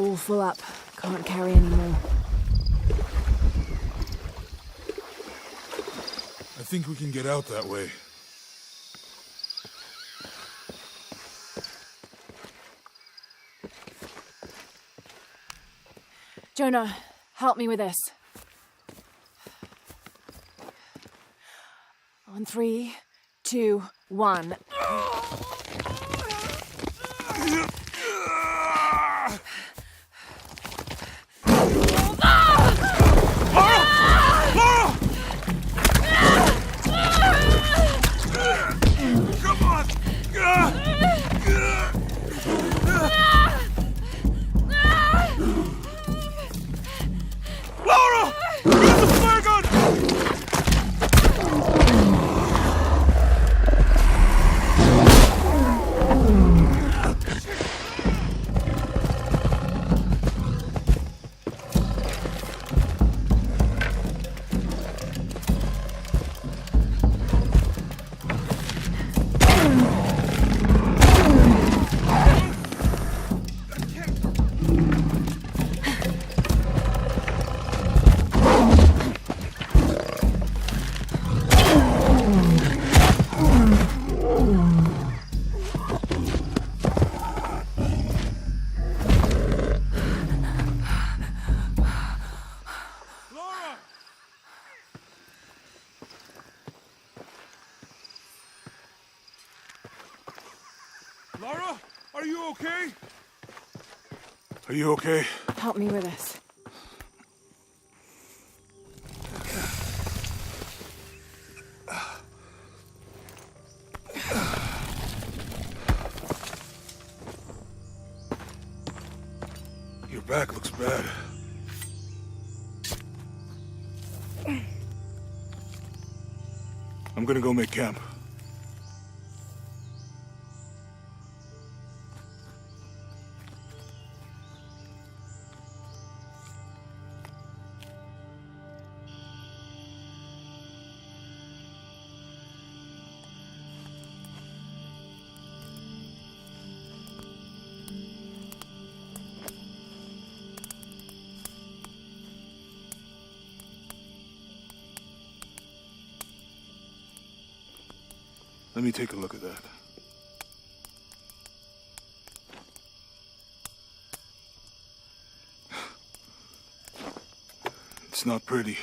All full up. Can't carry anymore. I think we can get out that way. Jonah, help me with this. On 3, 2, 1. Lara, are you okay? Are you okay? Help me with this. Your back looks bad. I'm gonna go make camp. Let me take a look at that. It's not pretty.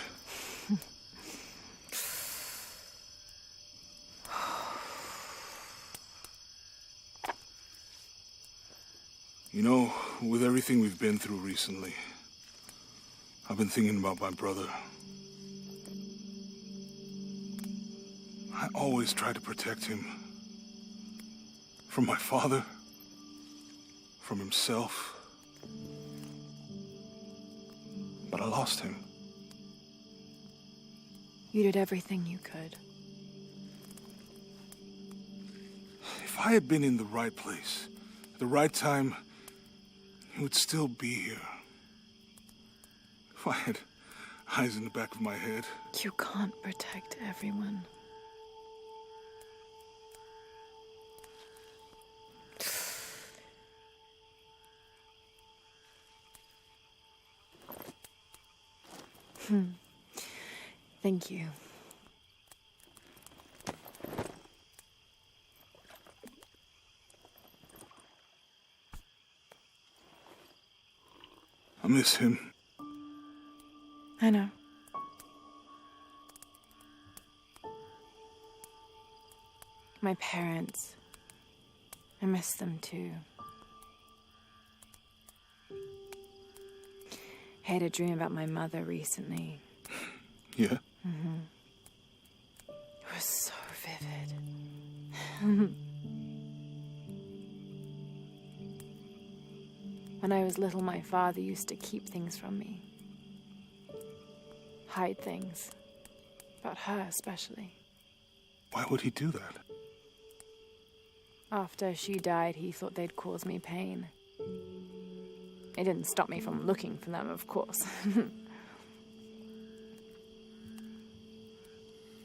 You know, with everything we've been through recently, I've been thinking about my brother. I always try to protect him. From my father. From himself. But I lost him. You did everything you could. If I had been in the right place, at the right time, he would still be here. If I had eyes in the back of my head. You can't protect everyone. Thank you. I miss him. I know. My parents. I miss them too. I had a dream about my mother recently. Yeah? Mm-hmm. It was so vivid. When I was little, my father used to keep things from me. Hide things. About her, especially. Why would he do that? After she died, he thought they'd cause me pain. It didn't stop me from looking for them, of course.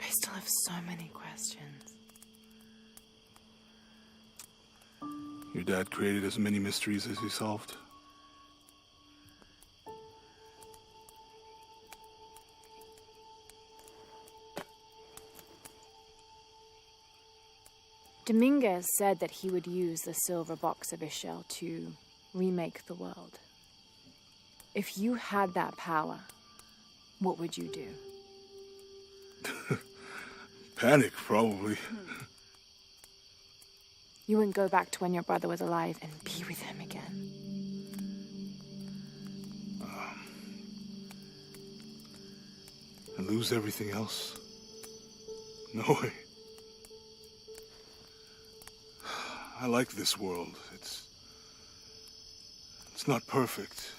I still have so many questions. Your dad created as many mysteries as he solved. Dominguez said that he would use the silver box of Ishel to remake the world. If you had that power, what would you do? Panic, probably. You wouldn't go back to when your brother was alive and be with him again. And lose everything else? No way. I like this world. It's not perfect.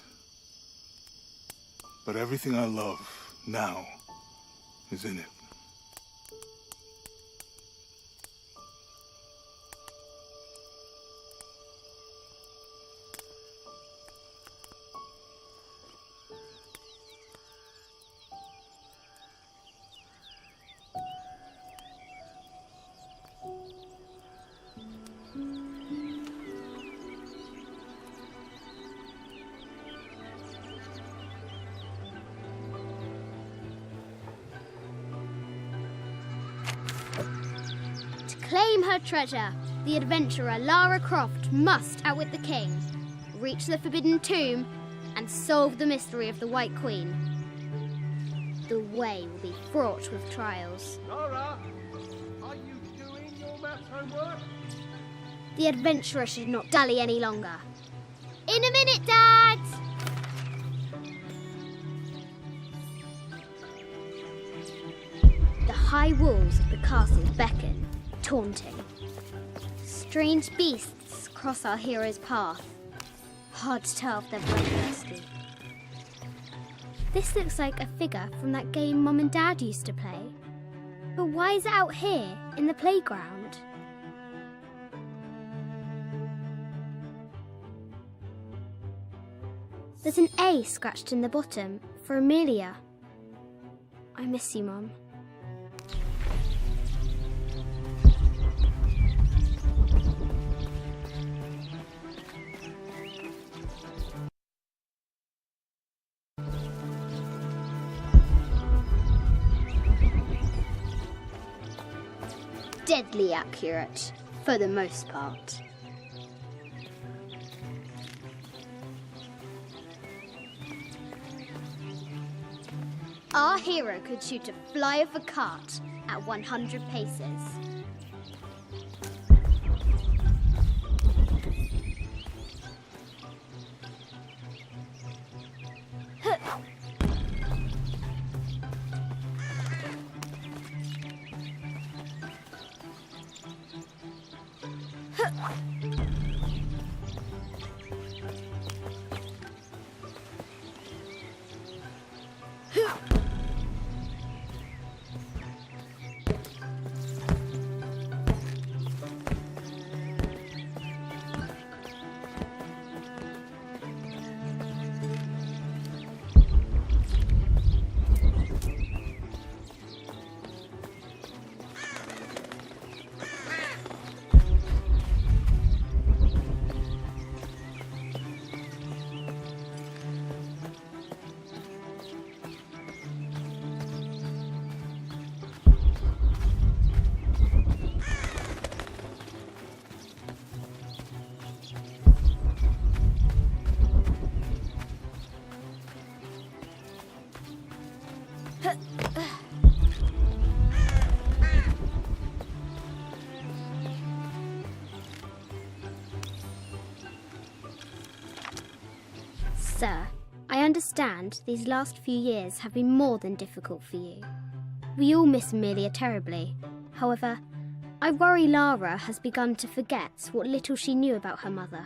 But everything I love now is in it. Claim her treasure. The adventurer Lara Croft must outwit the king, reach the forbidden tomb, and solve the mystery of the White Queen. The way will be fraught with trials. Lara, are you doing your maths homework? The adventurer should not dally any longer. In a minute, Dad! The high walls of the castle beckon, taunting. Strange beasts cross our hero's path. Hard to tell if they're bloodthirsty. This looks like a figure from that game Mum and Dad used to play. But why is it out here, in the playground? There's an A scratched in the bottom for Amelia. I miss you, Mum. Deadly accurate, for the most part. Our hero could shoot a fly of a cart at 100 paces. Sir, I understand these last few years have been more than difficult for you. We all miss Amelia terribly. However, I worry Lara has begun to forget what little she knew about her mother.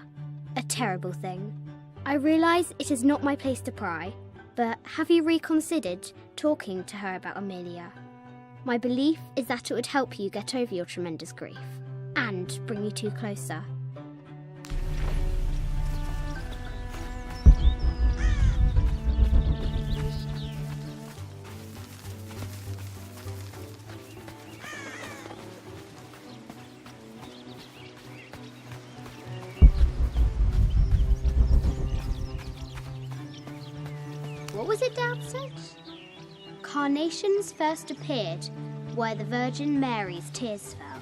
A terrible thing. I realise it is not my place to pry, but have you reconsidered talking to her about Amelia? My belief is that it would help you get over your tremendous grief, and bring you two closer. What was it Dad said? Carnations first appeared where the Virgin Mary's tears fell.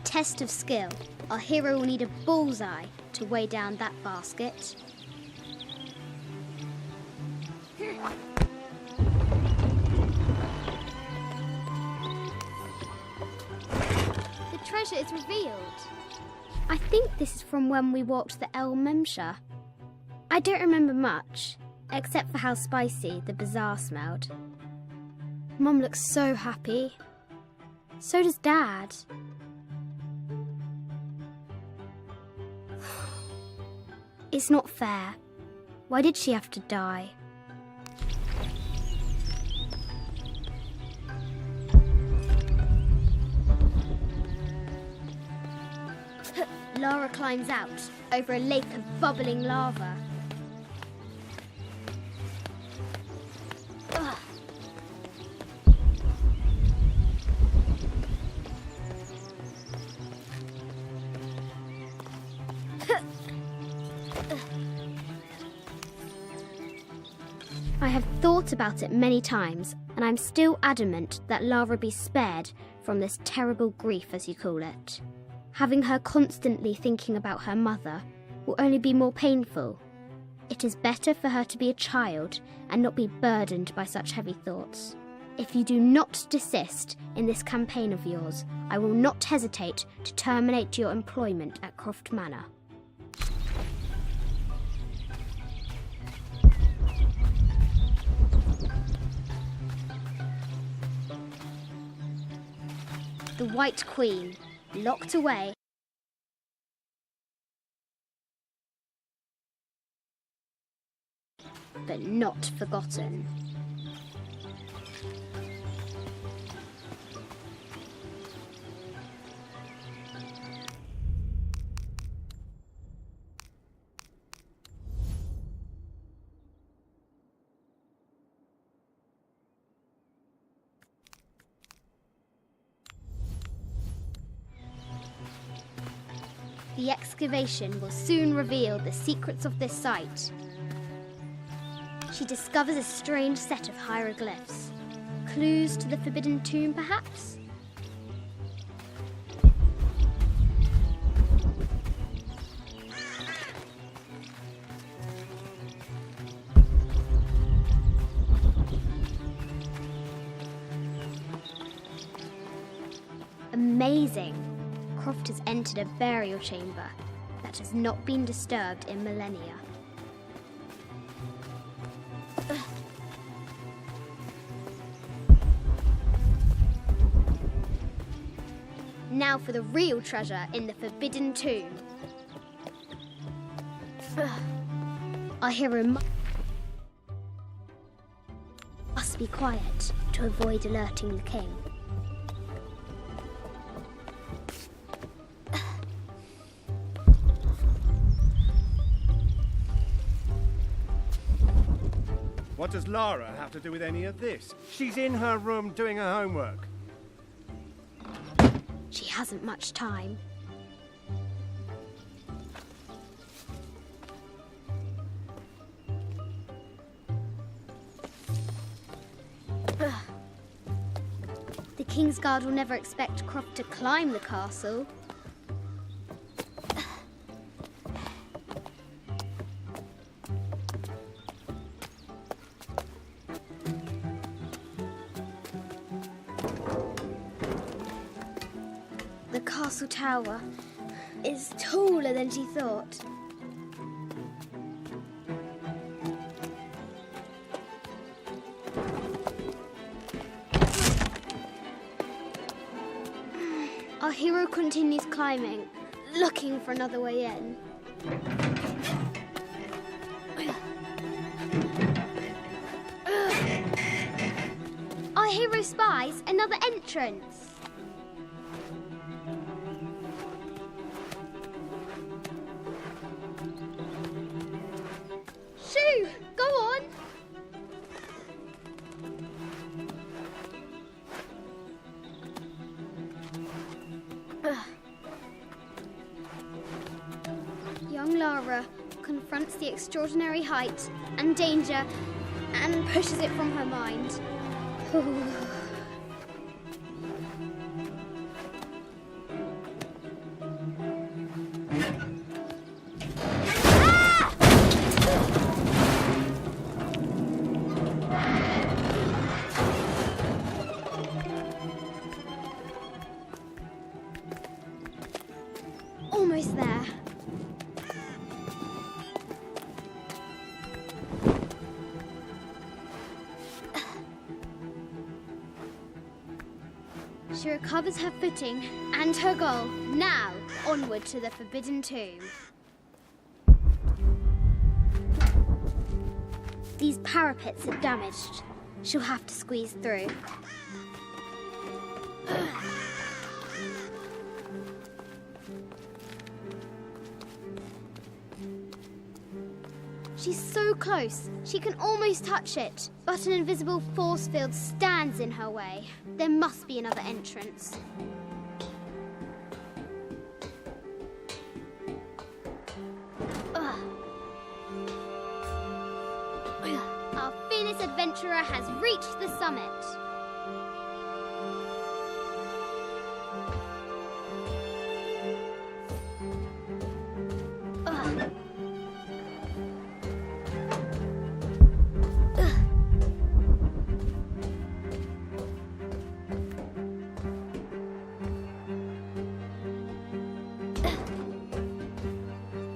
Test of skill. Our hero will need a bullseye to weigh down that basket. The treasure is revealed. I think this is from when we walked the El Memsha. I don't remember much, except for how spicy the bazaar smelled. Mum looks so happy. So does Dad. It's not fair. Why did she have to die? Lara climbs out over a lake of bubbling lava. Ugh. I have thought about it many times, and I'm still adamant that Lara be spared from this terrible grief, as you call it. Having her constantly thinking about her mother will only be more painful. It is better for her to be a child and not be burdened by such heavy thoughts. If you do not desist in this campaign of yours, I will not hesitate to terminate your employment at Croft Manor. The White Queen, locked away. But not forgotten. The excavation will soon reveal the secrets of this site. She discovers a strange set of hieroglyphs. Clues to the Forbidden Tomb, perhaps? Amazing! Croft has entered a burial chamber that has not been disturbed in millennia. Now for the real treasure in the Forbidden Tomb. Our hero must be quiet to avoid alerting the king. What does Lara have to do with any of this? She's in her room doing her homework. She hasn't much time. The King's Guard will never expect Croft to climb the castle. The castle tower is taller than she thought. Our hero continues climbing. looking for another way in. Our hero spies another entrance. Shoo! Go on! Young Lara confronts the extraordinary height and danger and pushes it from her mind. Almost there. She recovers her footing and her goal. Now, onward to the Forbidden Tomb. These parapets are damaged. She'll have to squeeze through. She's so close, she can almost touch it. But an invisible force field stands in her way. There must be another entrance. Our fearless adventurer has reached the summit.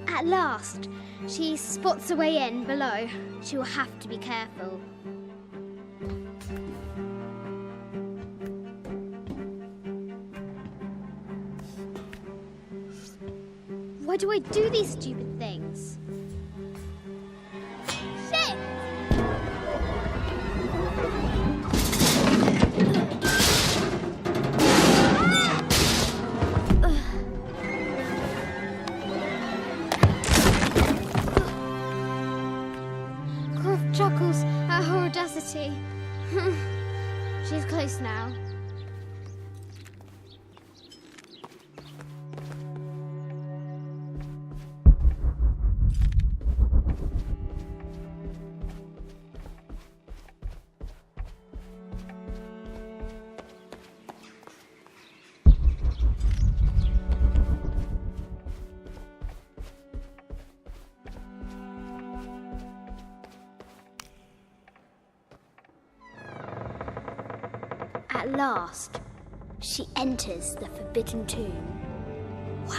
At last, she spots a way in below. She will have to be careful. Why do I do these stupid things? Shit! Croft chuckles at her audacity. She's close now. At last, she enters the Forbidden Tomb. Wow!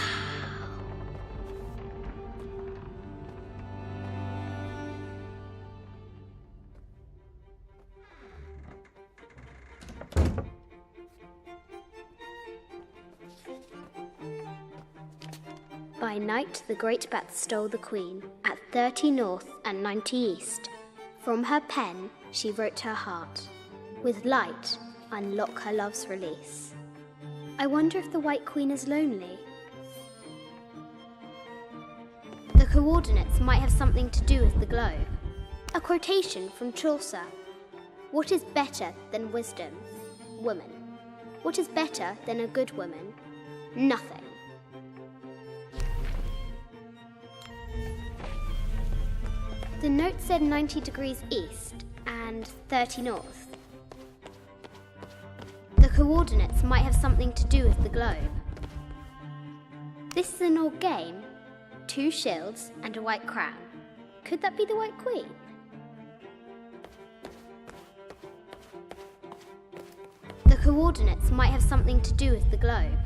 By night, the great bat stole the queen at 30 north and 90 east. From her pen, she wrote her heart. With light, unlock her love's release. I wonder if the White Queen is lonely. The coordinates might have something to do with the globe. A quotation from Chaucer. What is better than wisdom? Woman. What is better than a good woman? Nothing. The note said 90 degrees east and 30 north. The coordinates might have something to do with the globe. This is an old game. 2 shields and a white crown. Could that be the White Queen? The coordinates might have something to do with the globe.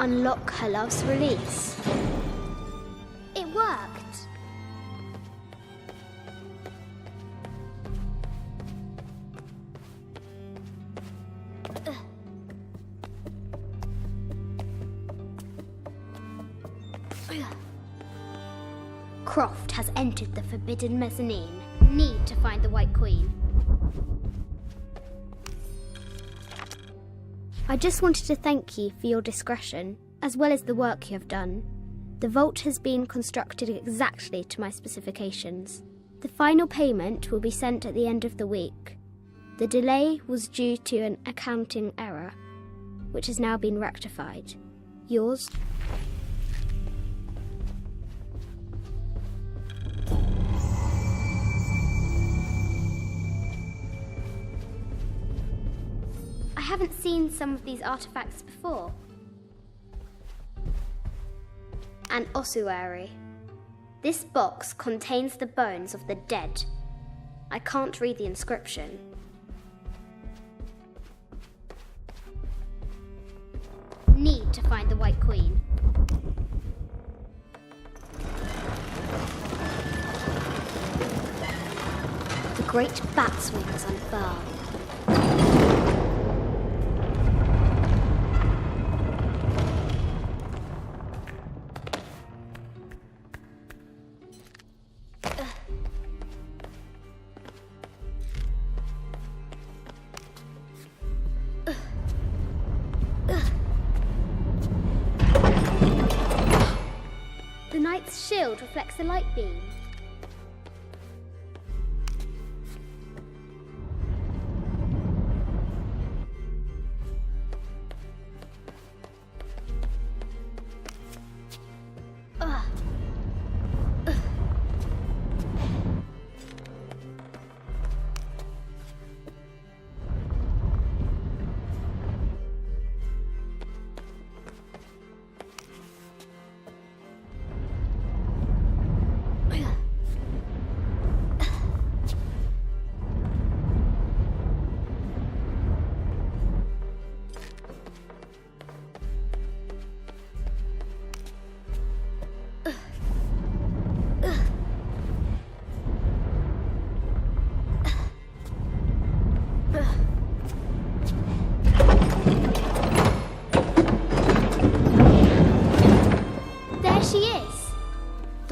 unlock her love's release. It worked. Croft has entered the forbidden mezzanine. Need to find the White Queen. I just wanted to thank you for your discretion, as well as the work you have done. The vault has been constructed exactly to my specifications. The final payment will be sent at the end of the week. The delay was due to an accounting error, which has now been rectified. Yours? I haven't seen some of these artifacts before. An ossuary. This box contains the bones of the dead. I can't read the inscription. Need to find the White Queen. The great bat's wings unfurl. The knight's shield reflects the light beam.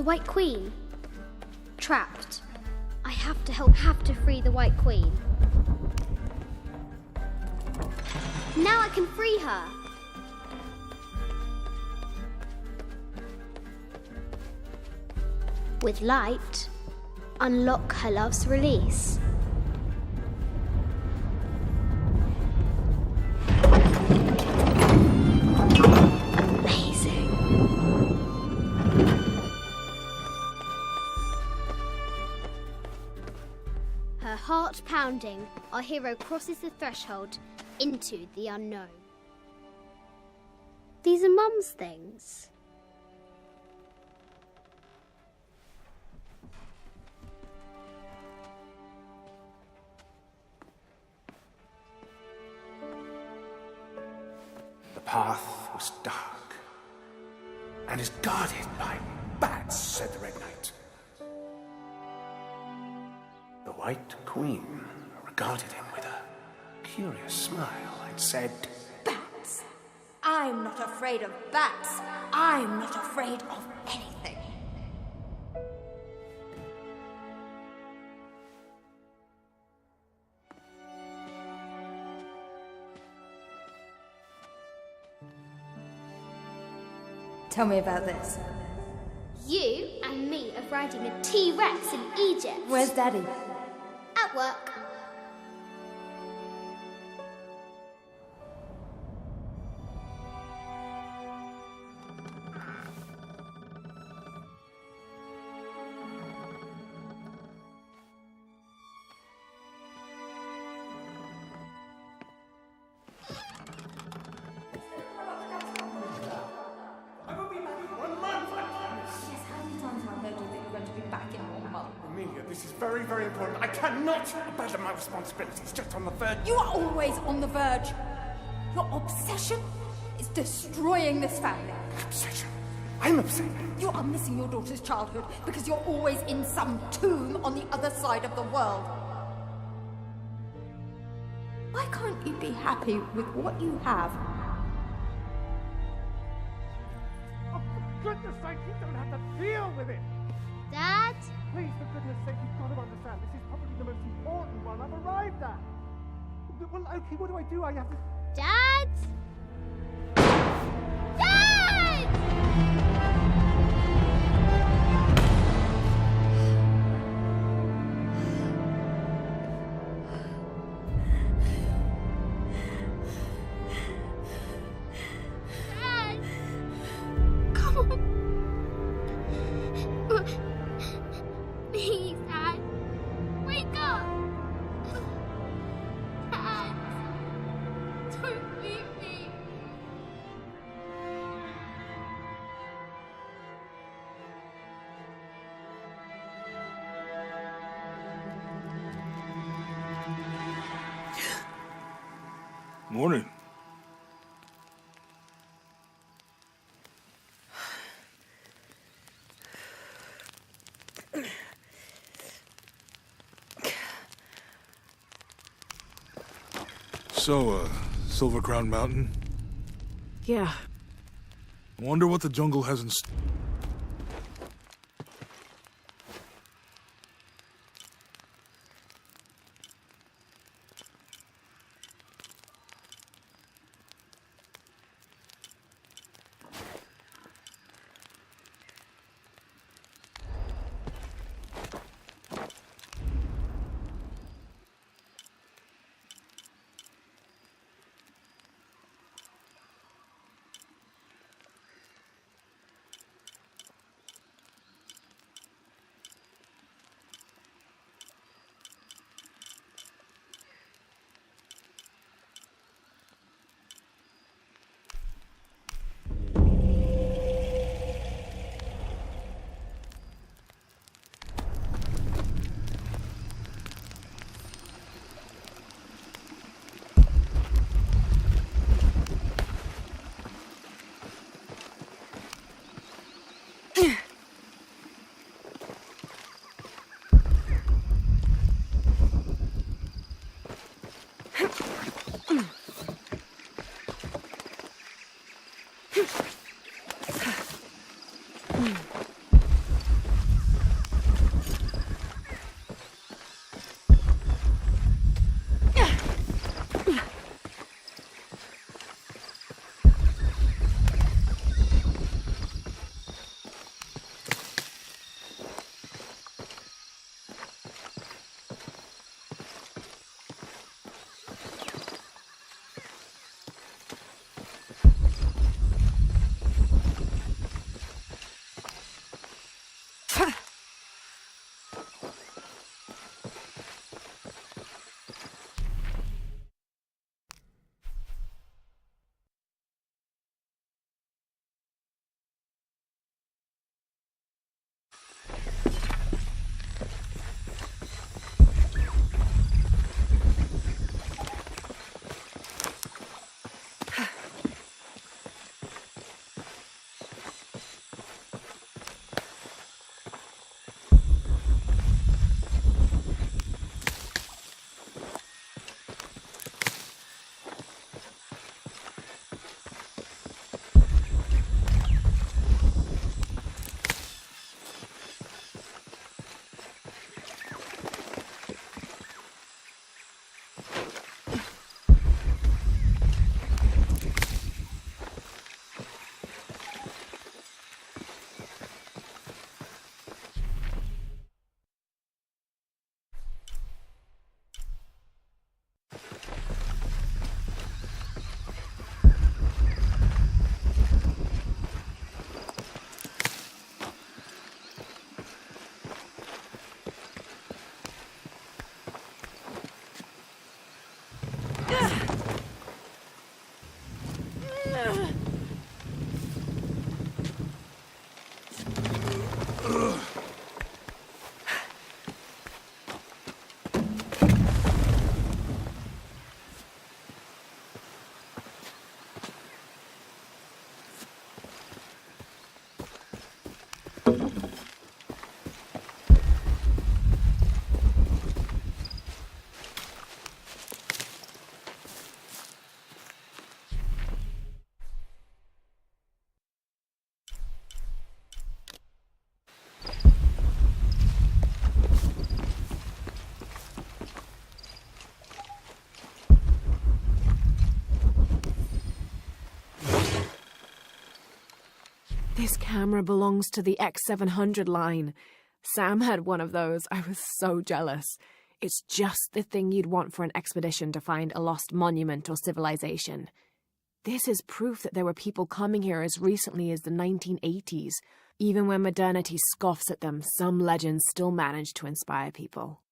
White Queen. Trapped. I have to free the White Queen. Now I can free her. With light, unlock her love's release. Heart pounding, our hero crosses the threshold into the unknown. These are Mum's things. The path was dark and is guarded by bats, said the Red Knight. The White Queen regarded him with a curious smile and said, Bats? I'm not afraid of bats. I'm not afraid of anything. Tell me about this. You and me are riding a T-Rex in Egypt. Where's Daddy? At work. This is very, very important. I cannot abandon my responsibilities just on the verge. You are always on the verge. Your obsession is is destroying this family. Obsession. I'm upset. You are missing your daughter's childhood because you're always in some tomb on the other side of the world. Why can't you be happy with what you have? Oh, for goodness sake, you don't have to deal with it! Dad? Please, for goodness sake, you've got to understand, this is probably the most important one I've arrived at. Well, okay, what do? I have to... Dad? Dad! Dad! Come on. Please, Dad. Wake up. Dad. Don't leave me. Morning. So, Silver Crown Mountain? Yeah. I wonder what the jungle has in This camera belongs to the X700 line. Sam had one of those. I was so jealous. It's just the thing you'd want for an expedition to find a lost monument or civilization. This is proof that there were people coming here as recently as the 1980s. Even when modernity scoffs at them, some legends still manage to inspire people.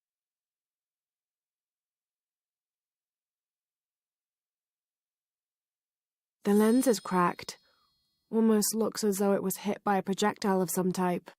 The lens is cracked. Almost looks as though it was hit by a projectile of some type.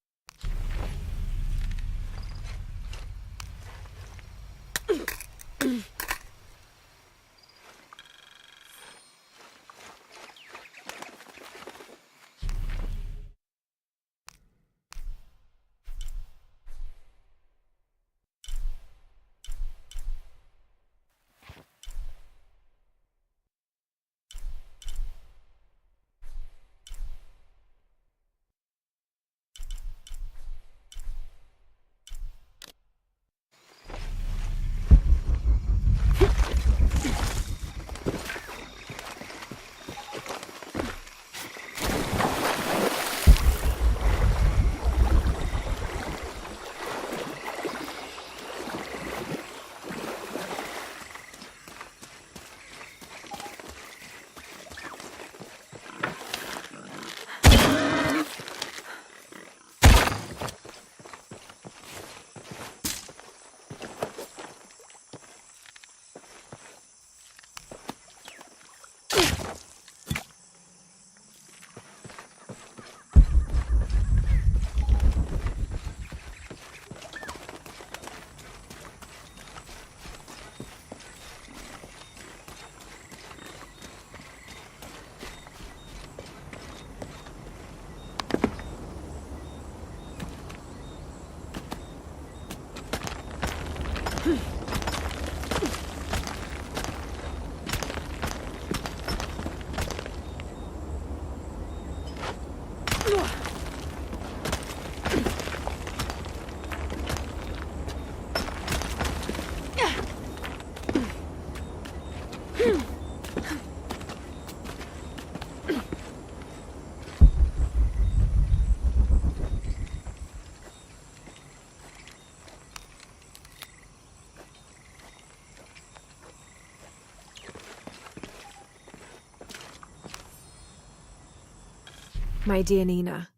My dear Nina,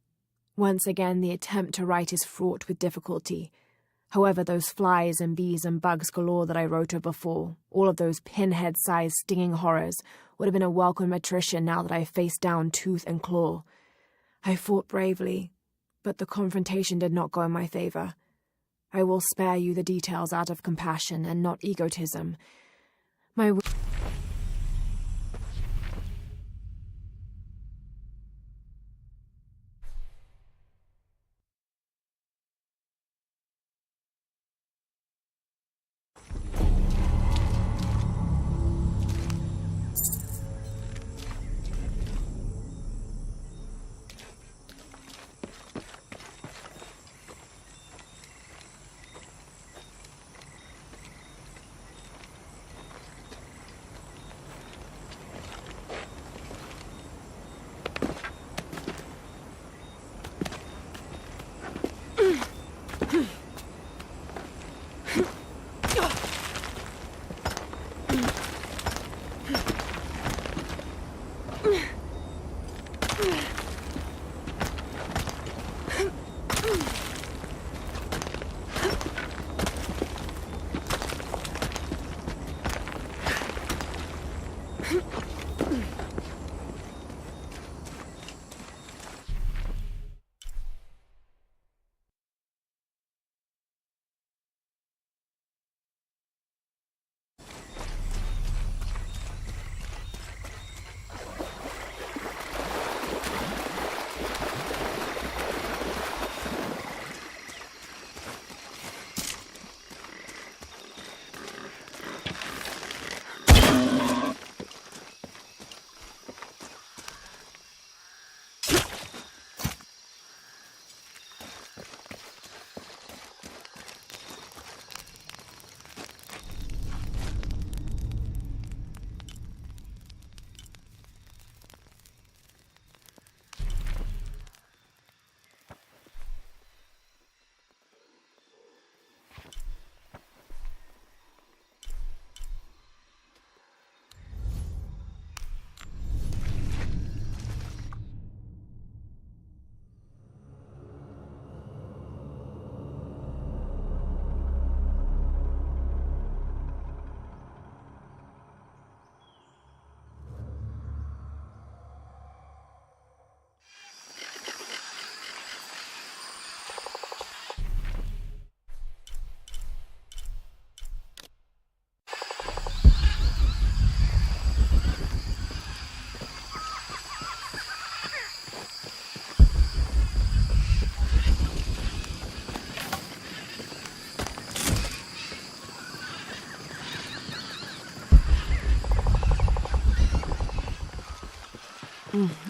once again the attempt to write is fraught with difficulty. However, those flies and bees and bugs galore that I wrote of before, all of those pinhead-sized stinging horrors, would have been a welcome attrition now that I faced down tooth and claw. I fought bravely, but the confrontation did not go in my favor. I will spare you the details out of compassion and not egotism.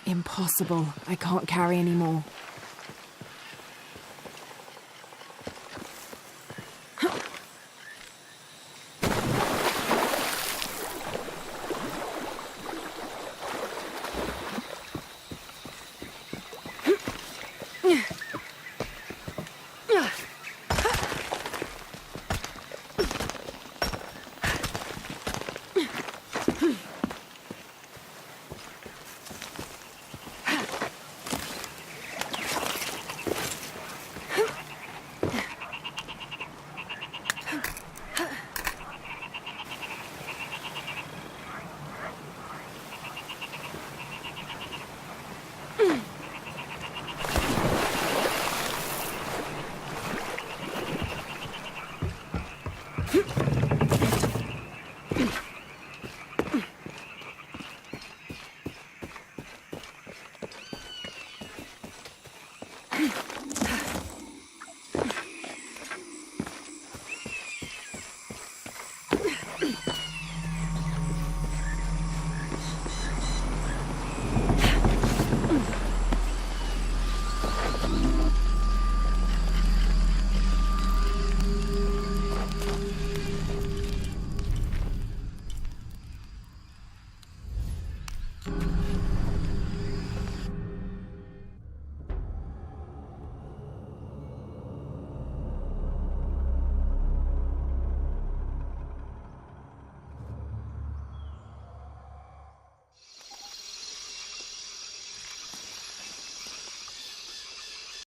Impossible. I can't carry any more.